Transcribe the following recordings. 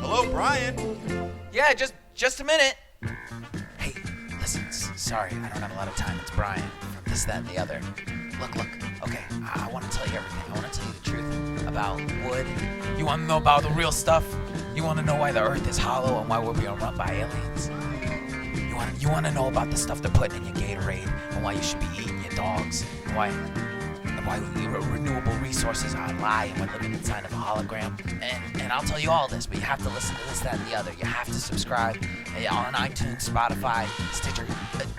Hello, Bryan. Yeah, just a minute. Hey, listen, sorry, I don't have a lot of time. It's Bryan from This, That, and the Other. Look. Okay, I want to tell you everything. I want to tell you the truth about wood. You want to know about the real stuff? You want to know why the Earth is hollow and why we're being run by aliens? You want to know about the stuff they're putting in your Gatorade and why you should be eating your dogs and why renewable resources are a lie and we're living inside of a hologram. And I'll tell you all this, but you have to listen to This, That, and the Other. You have to subscribe on iTunes, Spotify, Stitcher.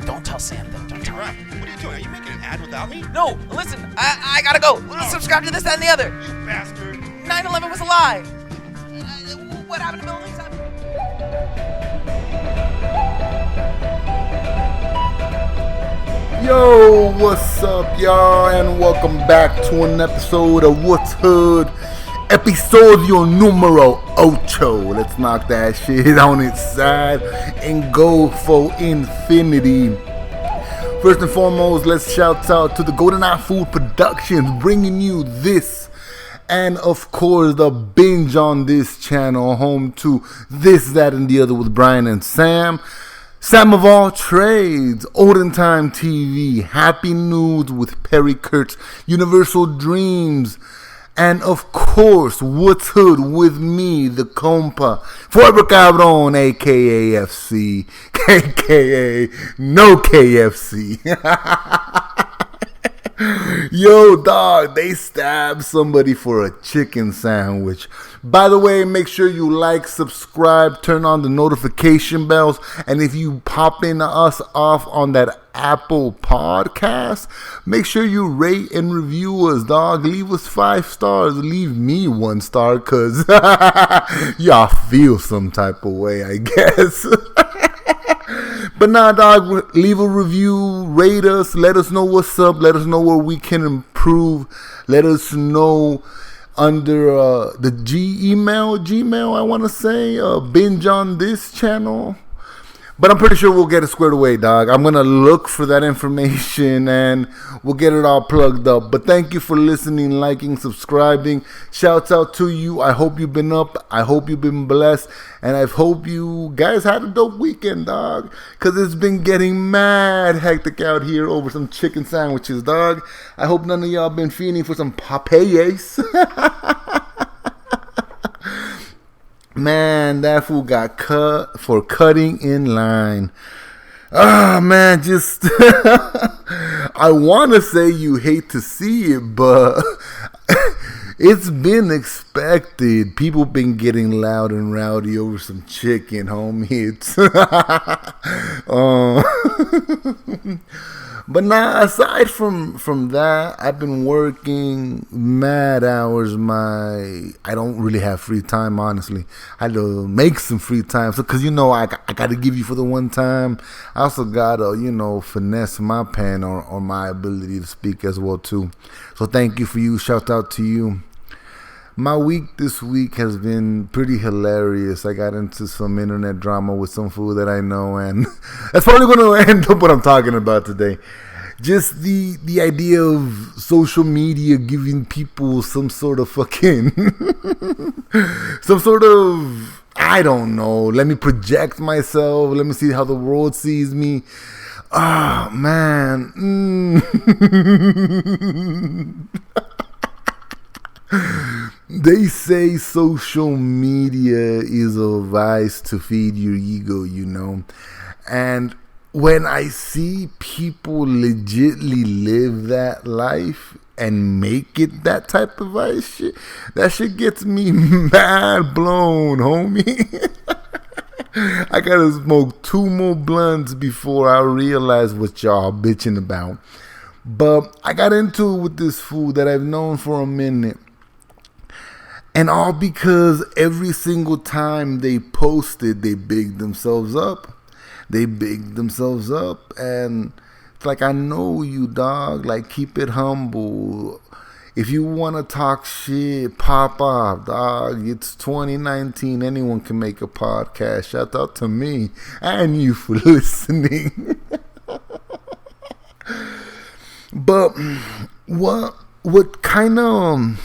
Don't tell Sam though. Don't tell him. Right. What are you doing? Are you making an ad without me? No, listen, I gotta go. Subscribe to This, That, and the Other. You bastard. 9/11 was a lie. What happened to buildings? Yo, what's up, y'all, and welcome back to an episode of What's Hood, episodio numero 8. Let's knock that shit on its side and go for infinity. First and foremost, let's shout out to the Goodnight Food Productions bringing you this, and of course the Binge on this channel, home to This, That, and the Other with Bryan and Sam. Sam of all trades, Olden Time TV, Happy Nudes with Perry Kurtz, Universal Dreams, and of course, What's Hood with me, the compa, Forever Cabron, aka FC, aka no KFC. Yo, dog, they stabbed somebody for a chicken sandwich. By the way, make sure you like, subscribe, turn on the notification bells, and if you pop in us off on that Apple podcast, make sure you rate and review us, dog. Leave us 5 stars. Leave me 1 star, because y'all feel some type of way, I guess. But nah, dog, leave a review, rate us, let us know what's up, let us know where we can improve, let us know under the Gmail, I want to say, Binge on this channel. But I'm pretty sure we'll get it squared away, dog. I'm going to look for that information and we'll get it all plugged up. But thank you for listening, liking, subscribing. Shouts out to you. I hope you've been up. I hope you've been blessed. And I hope you guys had a dope weekend, dog. Because it's been getting mad hectic out here over some chicken sandwiches, dog. I hope none of y'all been feeding for some Popeyes. Man, that fool got cut for cutting in line. Ah, man, just I want to say you hate to see it, but it's been expected. People been getting loud and rowdy over some chicken, homie. It's But nah, aside from that, I've been working mad hours. I don't really have free time, honestly. I had to make some free time. So, cause I got to give you for the one time. I also got to, finesse my pen or my ability to speak as well too. So thank you for you. Shout out to you. My week this week has been pretty hilarious. I got into some internet drama with some fool that I know, and that's probably going to end up what I'm talking about today. Just the idea of social media giving people some sort of I don't know, let me project myself, let me see how the world sees me. Oh, man. They say social media is a vice to feed your ego, and when I see people legitly live that life and make it that type of vice shit, that shit gets me mad blown, homie. I gotta smoke 2 more blunts before I realize what y'all bitching about. But I got into it with this fool that I've known for a minute. And all because every single time they posted, they bigged themselves up. And it's like, I know you, dog. Like, keep it humble. If you want to talk shit, pop off, dog. It's 2019. Anyone can make a podcast. Shout out to me and you for listening. But what kind of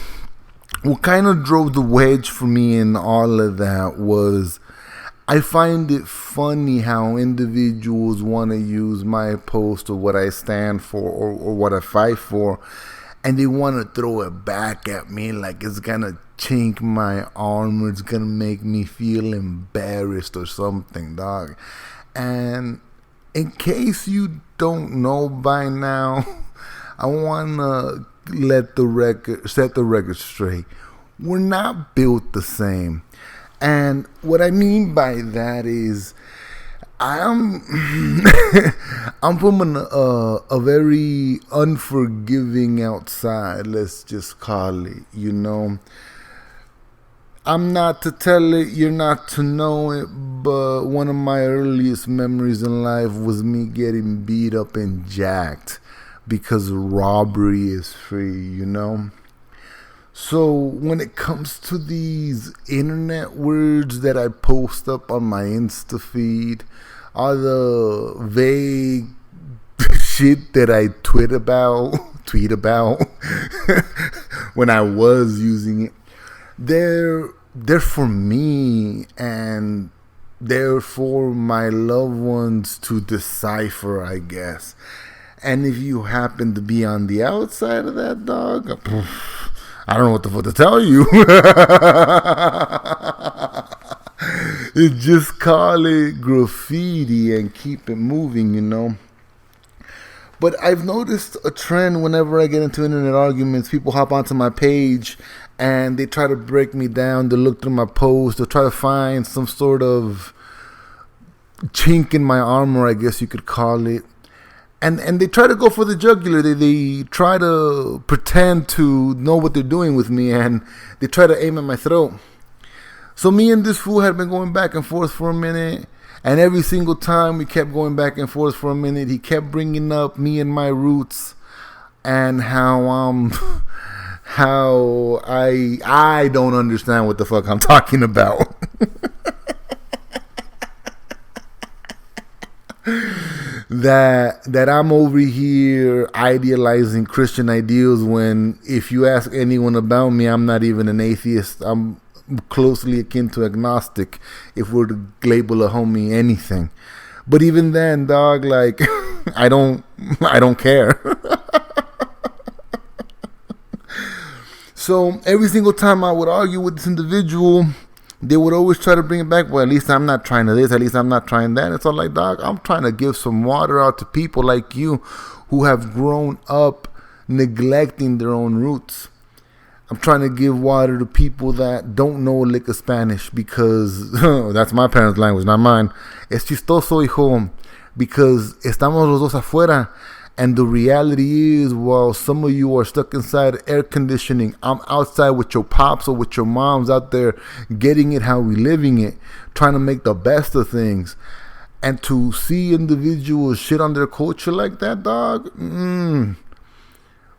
what kind of drove the wedge for me in all of that was I find it funny how individuals want to use my post or what I stand for or what I fight for, and they want to throw it back at me like it's going to chink my armor, it's going to make me feel embarrassed or something, dog. And in case you don't know by now, I want to set the record straight. We're not built the same. And what I mean by that is I'm from a very unforgiving outside, let's just call it, you know. I'm not to tell it, you're not to know it, but one of my earliest memories in life was me getting beat up and jacked because robbery is free, you know. So when it comes to these internet words that I post up on my Insta feed, all the vague shit that I tweet about when I was using it, they're for me and they're for my loved ones to decipher, I guess. And if you happen to be on the outside of that, dog, I don't know what the fuck to tell you. Just call it graffiti and keep it moving, you know. But I've noticed a trend whenever I get into internet arguments. People hop onto my page and they try to break me down. They look through my post. They'll try to find some sort of chink in my armor, I guess you could call it. And they try to go for the jugular. They try to pretend to know what they're doing with me, and they try to aim at my throat. So me and this fool had been going back and forth for a minute, and every single time we kept going back and forth for a minute, he kept bringing up me and my roots and how I don't understand what the fuck I'm talking about. that I'm over here idealizing Christian ideals when if you ask anyone about me, I'm not even an atheist. I'm closely akin to agnostic if we're to label a homie anything. But even then, dog, like I don't care. So every single time I would argue with this individual, they would always try to bring it back. Well, at least I'm not trying to this. At least I'm not trying that. It's all like, dog, I'm trying to give some water out to people like you who have grown up neglecting their own roots. I'm trying to give water to people that don't know a lick of Spanish because that's my parents' language, not mine. Es chistoso, hijo, because estamos los dos afuera. And the reality is, while some of you are stuck inside air conditioning, I'm outside with your pops or with your moms out there getting it how we living it, trying to make the best of things. And to see individuals shit on their culture like that, dog,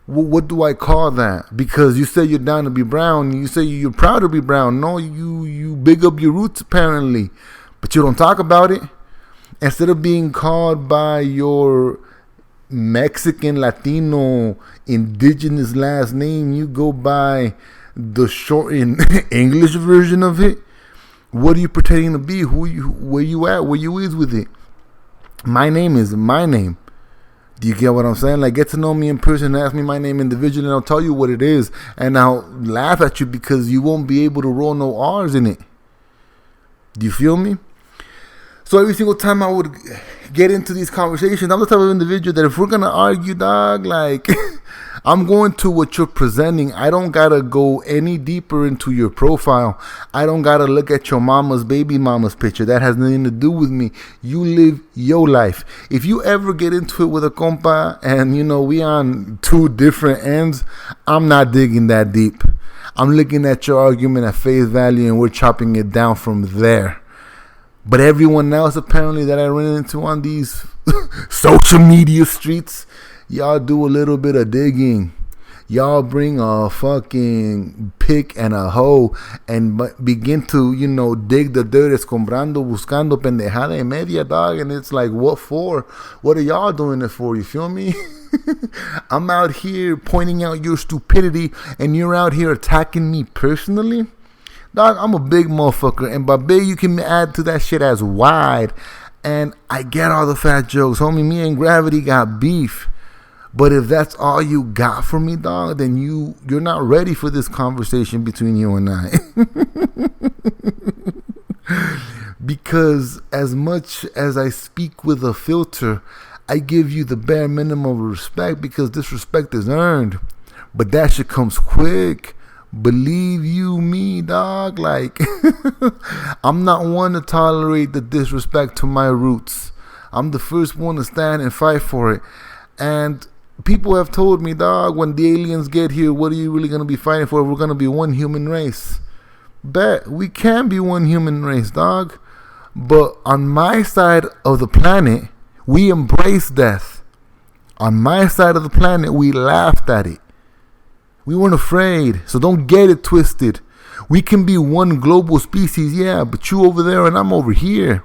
what do I call that? Because you say you're down to be brown, you say you're proud to be brown. No, you big up your roots apparently, but you don't talk about it. Instead of being called by your Mexican, Latino, indigenous last name, you go by the shortened English version of it. What are you pretending to be? Where you at? Where you is with it? My name is my name. Do you get what I'm saying? Like, get to know me in person, ask me my name individually, and I'll tell you what it is, and I'll laugh at you because you won't be able to roll no R's in it. Do you feel me? So every single time I would get into these conversations, I'm the type of individual that if we're going to argue, dog, like, I'm going to what you're presenting. I don't got to go any deeper into your profile. I don't got to look at your baby mama's picture. That has nothing to do with me. You live your life. If you ever get into it with a compa and, you know, we on two different ends, I'm not digging that deep. I'm looking at your argument at face value and we're chopping it down from there. But everyone else, apparently, that I run into on these social media streets, y'all do a little bit of digging. Y'all bring a fucking pick and a hoe and begin to, you know, dig the dirt, escombrando, buscando pendejada y media, dog. And it's like, what for? What are y'all doing it for? You feel me? I'm out here pointing out your stupidity, and you're out here attacking me personally? Dog, I'm a big motherfucker, and by big, you can add to that shit as wide. And I get all the fat jokes. Homie, me and Gravity got beef. But if that's all you got for me, dog, then you're not ready for this conversation between you and I. Because as much as I speak with a filter, I give you the bare minimum of respect, because disrespect is earned. But that shit comes quick. Believe you me, dog. Like, I'm not one to tolerate the disrespect to my roots. I'm the first one to stand and fight for it. And people have told me, dog, when the aliens get here, what are you really going to be fighting for? We're going to be one human race. Bet we can be one human race, dog. But on my side of the planet, we embrace death. On my side of the planet, we laughed at it. We weren't afraid, so don't get it twisted. We can be one global species, yeah, but you over there and I'm over here.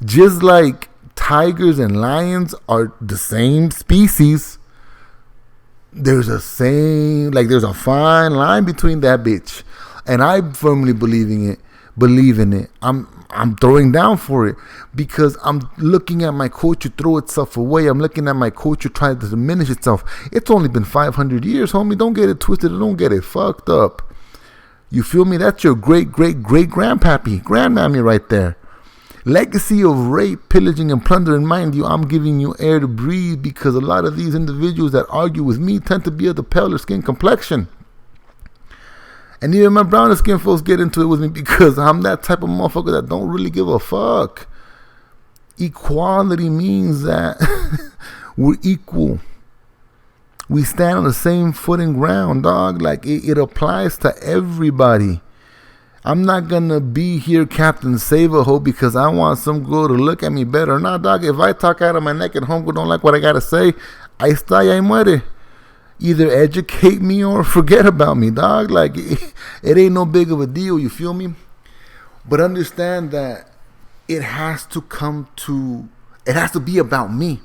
Just like tigers and lions are the same species, there's a fine line between that bitch. And I firmly believe in it. I'm throwing down for it, because I'm looking at my culture throw itself away. I'm looking at my culture try to diminish itself. It's only been 500 years, homie. Don't get it twisted. Don't get it fucked up. You feel me? That's your great grandpappy, grandmammy right there. Legacy of rape, pillaging, and plunder. And mind you, I'm giving you air to breathe, because a lot of these individuals that argue with me tend to be of the paler skin complexion. And even my browner skin folks get into it with me, because I'm that type of motherfucker that don't really give a fuck. Equality means that we're equal. We stand on the same footing ground, dog. Like, it applies to everybody. I'm not gonna be here Captain Save-A-Ho because I want some girl to look at me better. Nah, dog, if I talk out of my neck and homegirl don't like what I gotta say, ahí está, ya muere. Either educate me or forget about me, dog. Like, it ain't no big of a deal, you feel me? But understand that it has to be about me.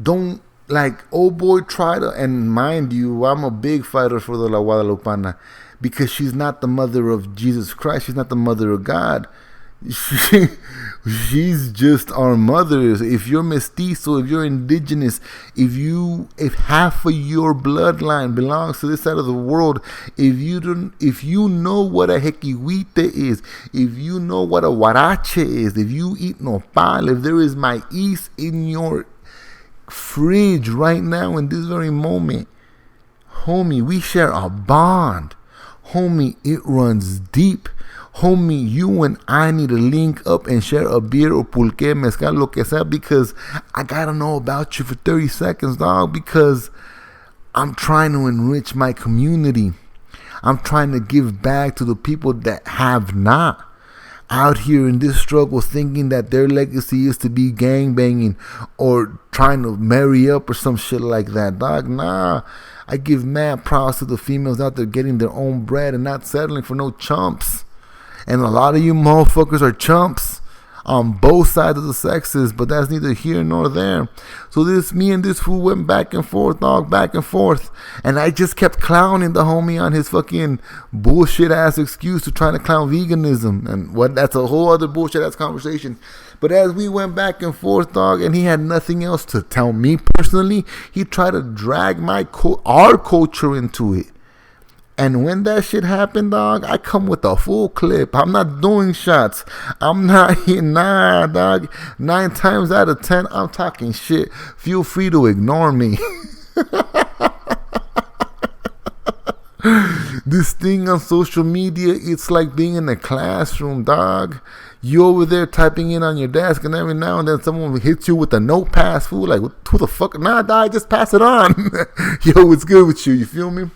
Don't, like, old boy try to, and mind you, I'm a big fighter for the La Guadalupana, because she's not the mother of Jesus Christ. She's not the mother of God. She's just our mothers. If you're mestizo, if you're indigenous, if half of your bloodline belongs to this side of the world, if you know what a jequihuite is, if you know what a huarache is, if you eat nopal, if there is maíz in your fridge right now in this very moment, homie, we share a bond. Homie, it runs deep. Homie, you and I need to link up and share a beer or pulque, mezcal, lo que sea, because I gotta know about you for 30 seconds, dog, because I'm trying to enrich my community. I'm trying to give back to the people that have not. Out here in this struggle thinking that their legacy is to be gangbanging or trying to marry up or some shit like that, dog. Nah, I give mad props to the females out there getting their own bread and not settling for no chumps. And a lot of you motherfuckers are chumps on both sides of the sexes, but that's neither here nor there. So me and this fool went back and forth, dog, back and forth. And I just kept clowning the homie on his fucking bullshit ass excuse to try to clown veganism. And that's a whole other bullshit ass conversation. But as we went back and forth, dog, and he had nothing else to tell me personally, he tried to drag our culture into it. And when that shit happened, dog, I come with a full clip. I'm not doing shots. I'm not here. Nah, dog. 9 times out of 10, I'm talking shit. Feel free to ignore me. This thing on social media, it's like being in a classroom, dog. You over there typing in on your desk, and every now and then someone hits you with a no pass, fool. Like, who the fuck? Nah, dog, just pass it on. Yo, it's good with you. You feel me?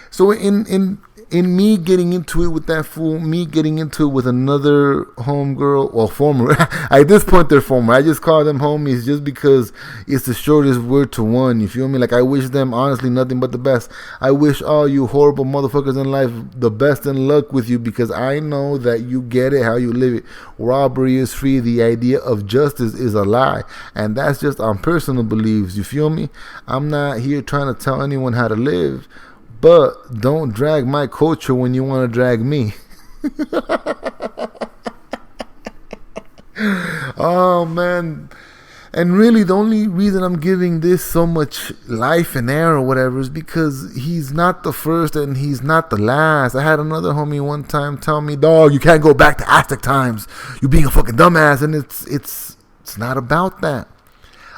So in in me getting into it with that fool, me getting into it with another homegirl, or former, at this point they're former, I just call them homies just because it's the shortest word to one, you feel me? Like, I wish them, honestly, nothing but the best. I wish all you horrible motherfuckers in life the best and luck with you, because I know that you get it how you live it. Robbery is free. The idea of justice is a lie, and that's just on personal beliefs, you feel me? I'm not here trying to tell anyone how to live, but don't drag my culture when you want to drag me. Oh, man. And really, the only reason I'm giving this so much life and air or whatever is because he's not the first and he's not the last. I had another homie one time tell me, dog, you can't go back to Aztec times. You're being a fucking dumbass. And it's not about that.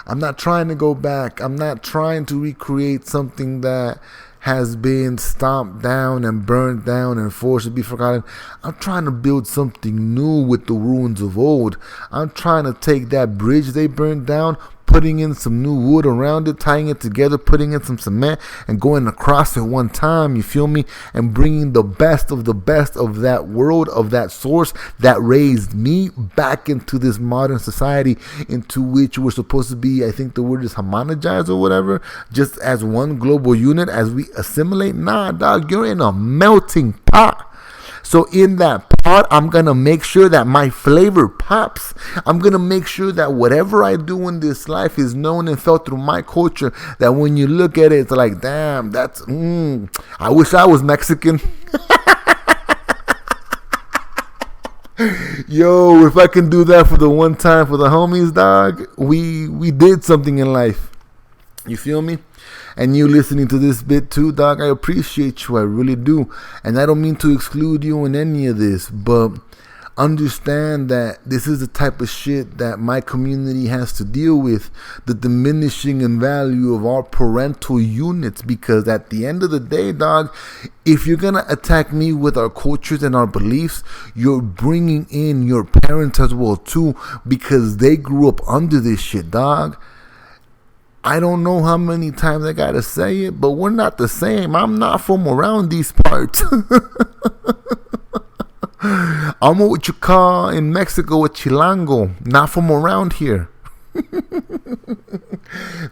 I'm not trying to go back. I'm not trying to recreate something that has been stomped down and burned down and forced to be forgotten. I'm trying to build something new with the ruins of old. I'm trying to take that bridge they burned down, putting in some new wood around it, tying it together, putting in some cement, and going across it one time, you feel me? And bringing the best of that world, of that source that raised me, back into this modern society into which we're supposed to be, I think the word is homogenized or whatever, just as one global unit as we assimilate. Nah, dog, you're in a melting pot. So in that pot, I'm going to make sure that my flavor pops. I'm going to make sure that whatever I do in this life is known and felt through my culture. That when you look at it, it's like, damn, that's, I wish I was Mexican. Yo, if I can do that for the one time for the homies, dog, we did something in life. You feel me? And you listening to this bit too, dog, I appreciate you. I really do. And I don't mean to exclude you in any of this, but understand that this is the type of shit that my community has to deal with. The diminishing in value of our parental units. Because at the end of the day, dog, if you're going to attack me with our cultures and our beliefs, you're bringing in your parents as well too. Because they grew up under this shit, dog. I don't know how many times I gotta say it, but we're not the same. I'm not from around these parts. I'm what you call in Mexico a chilango, not from around here.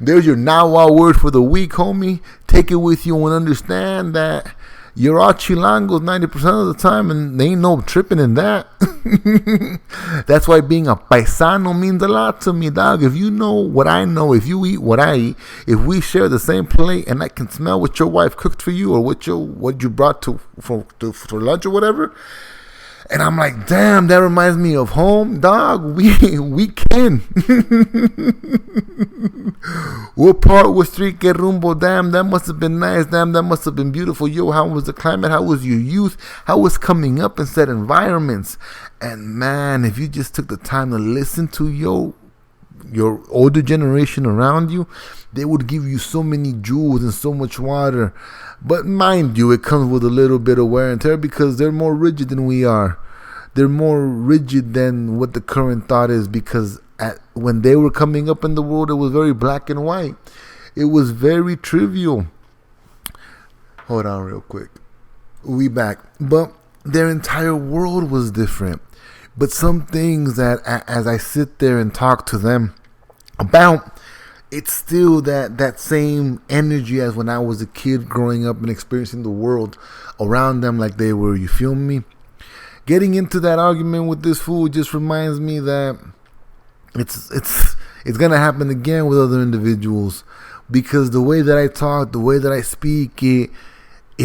There's your Nahua word for the week, homie. Take it with you and understand that you're all chilangos 90% of the time, and there ain't no tripping in that. That's why being a paisano means a lot to me, dog. If you know what I know, if you eat what I eat, if we share the same plate and I can smell what your wife cooked for you or what you brought for lunch or whatever, and I'm like, damn, that reminds me of home, dog. We can. What part was street que rumbo? Damn, that must have been nice. Damn, that must have been beautiful. Yo, how was the climate? How was your youth? How was coming up in said environments? And man, if you just took the time to listen to your older generation around you, they would give you so many jewels and so much water. But mind you, it comes with a little bit of wear and tear because they're more rigid than we are. They're more rigid than what the current thought is, because when they were coming up in the world, it was very black and white. It was very trivial. Hold on real quick. We back. But their entire world was different. But some things that as I sit there and talk to them about, it's still that same energy as when I was a kid growing up and experiencing the world around them like they were. You feel me? Getting into that argument with this fool just reminds me that it's gonna happen again with other individuals, because the way that I talk, the way that I speak, it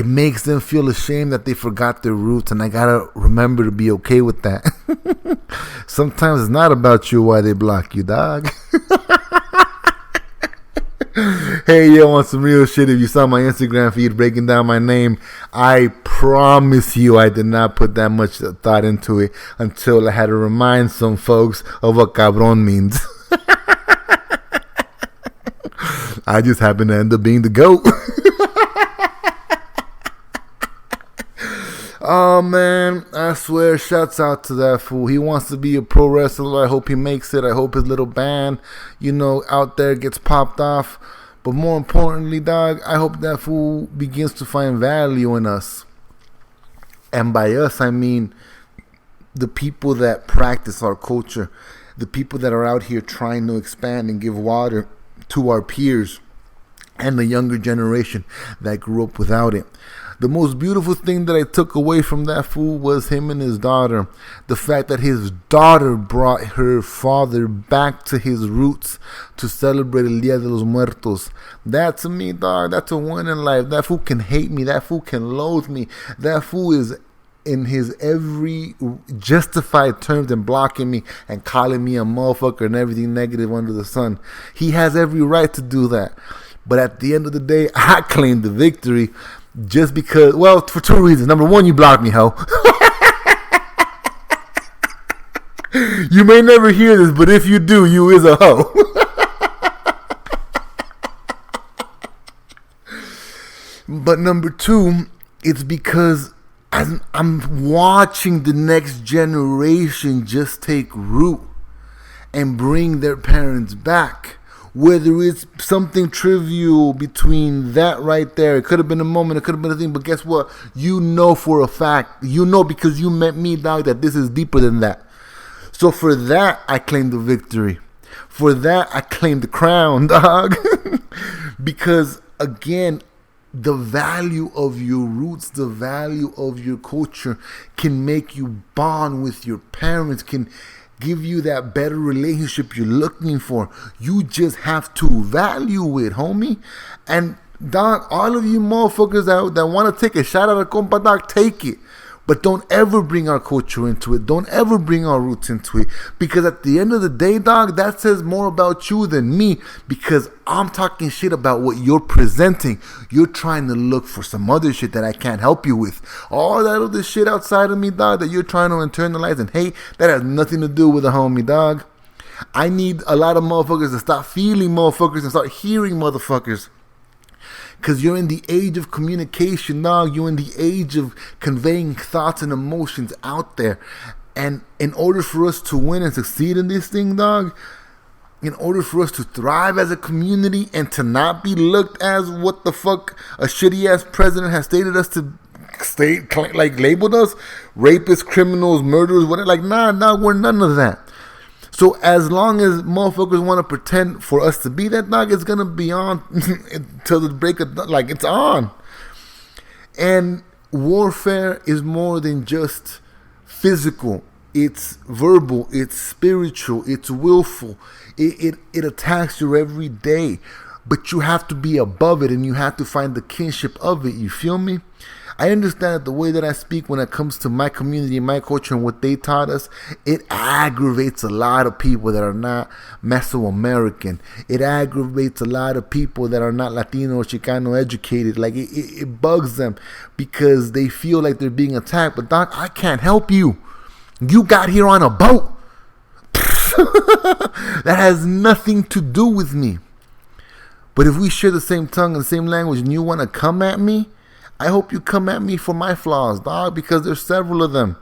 makes them feel ashamed that they forgot their roots, and I gotta remember to be okay with that. Sometimes it's not about you why they block you, dog. Hey, yo, on some real shit, if you saw my Instagram feed breaking down my name, I promise you I did not put that much thought into it until I had to remind some folks of what cabron means. I just happened to end up being the GOAT. Oh man, I swear, shouts out to that fool. He wants to be a pro wrestler. I hope he makes it. I hope his little band, out there gets popped off. But more importantly, dog, I hope that fool begins to find value in us. And by us, I mean the people that practice our culture, the people that are out here trying to expand and give water to our peers and the younger generation that grew up without it. The most beautiful thing that I took away from that fool was him and his daughter. The fact that his daughter brought her father back to his roots to celebrate El Dia de los Muertos. That to me, dog, that's a win in life. That fool can hate me. That fool can loathe me. That fool is in his every justified terms and blocking me and calling me a motherfucker and everything negative under the sun. He has every right to do that. But at the end of the day, I claim the victory. Just because, well, for two reasons. Number one, you blocked me, ho. You may never hear this, but if you do, you is a hoe. But number two, it's because I'm watching the next generation just take root and bring their parents back. Whether it's something trivial between that right there, it could have been a moment, it could have been a thing, but guess what? You know for a fact, you know because you met me, dog, that this is deeper than that. So for that, I claim the victory. For that, I claim the crown, dog. Because, again, the value of your roots, the value of your culture can make you bond with your parents, can give you that better relationship you're looking for. You just have to value it, homie. And dog, all of you motherfuckers that want to take a shot at a compa, dog, take it. But don't ever bring our culture into it. Don't ever bring our roots into it. Because at the end of the day, dog, that says more about you than me. Because I'm talking shit about what you're presenting. You're trying to look for some other shit that I can't help you with. All that other shit outside of me, dog, that you're trying to internalize and hate, that has nothing to do with a homie, dog. I need a lot of motherfuckers to stop feeling motherfuckers and start hearing motherfuckers. Because you're in the age of communication, dog. You're in the age of conveying thoughts and emotions out there. And in order for us to win and succeed in this thing, dog, in order for us to thrive as a community and to not be looked as what the fuck a shitty-ass president has stated us to state, like labeled us, rapists, criminals, murderers, whatever. Like, nah, we're none of that. So as long as motherfuckers want to pretend for us to be that, dog, it's going to be on until the break of, like, it's on. And warfare is more than just physical. It's verbal, it's spiritual, it's willful. It attacks you every day. But you have to be above it and you have to find the kinship of it. You feel me? I understand that the way that I speak when it comes to my community, my culture, and what they taught us, it aggravates a lot of people that are not Mesoamerican. It aggravates a lot of people that are not Latino or Chicano educated. Like, it bugs them because they feel like they're being attacked. But, Doc, I can't help you. You got here on a boat. That has nothing to do with me. But if we share the same tongue and the same language and you want to come at me, I hope you come at me for my flaws, dog, because there's several of them.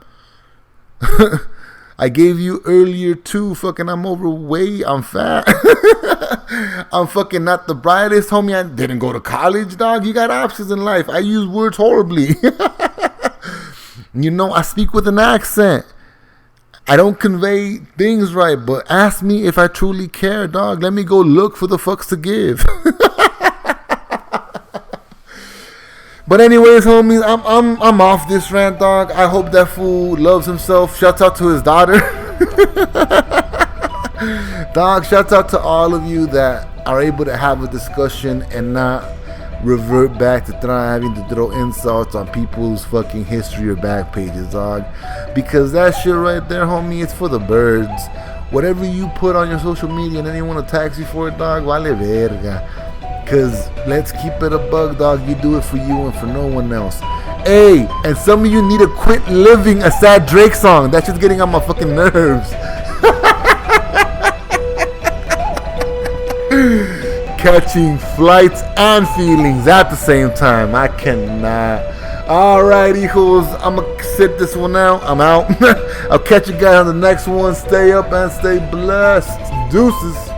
I gave you earlier too, fucking I'm overweight, I'm fat. I'm fucking not the brightest, homie. I didn't go to college, dog. You got options in life. I use words horribly. You know, I speak with an accent. I don't convey things right, but ask me if I truly care, dog. Let me go look for the fucks to give. But anyways, homies, I'm off this rant, dog. I hope that fool loves himself. Shouts out to his daughter. Dog, shouts out to all of you that are able to have a discussion and not revert back to having to throw insults on people's fucking history or back pages, dog. Because that shit right there, homie, it's for the birds. Whatever you put on your social media and anyone attacks you for it, dog, vale verga. Because let's keep it a bug, dog. You do it for you and for no one else. Hey, and some of you need to quit living a sad Drake song. That shit's getting on my fucking nerves. Catching flights and feelings at the same time. I cannot. Alright, hijos. I'm going to sit this one out. I'm out. I'll catch you guys on the next one. Stay up and stay blessed. Deuces.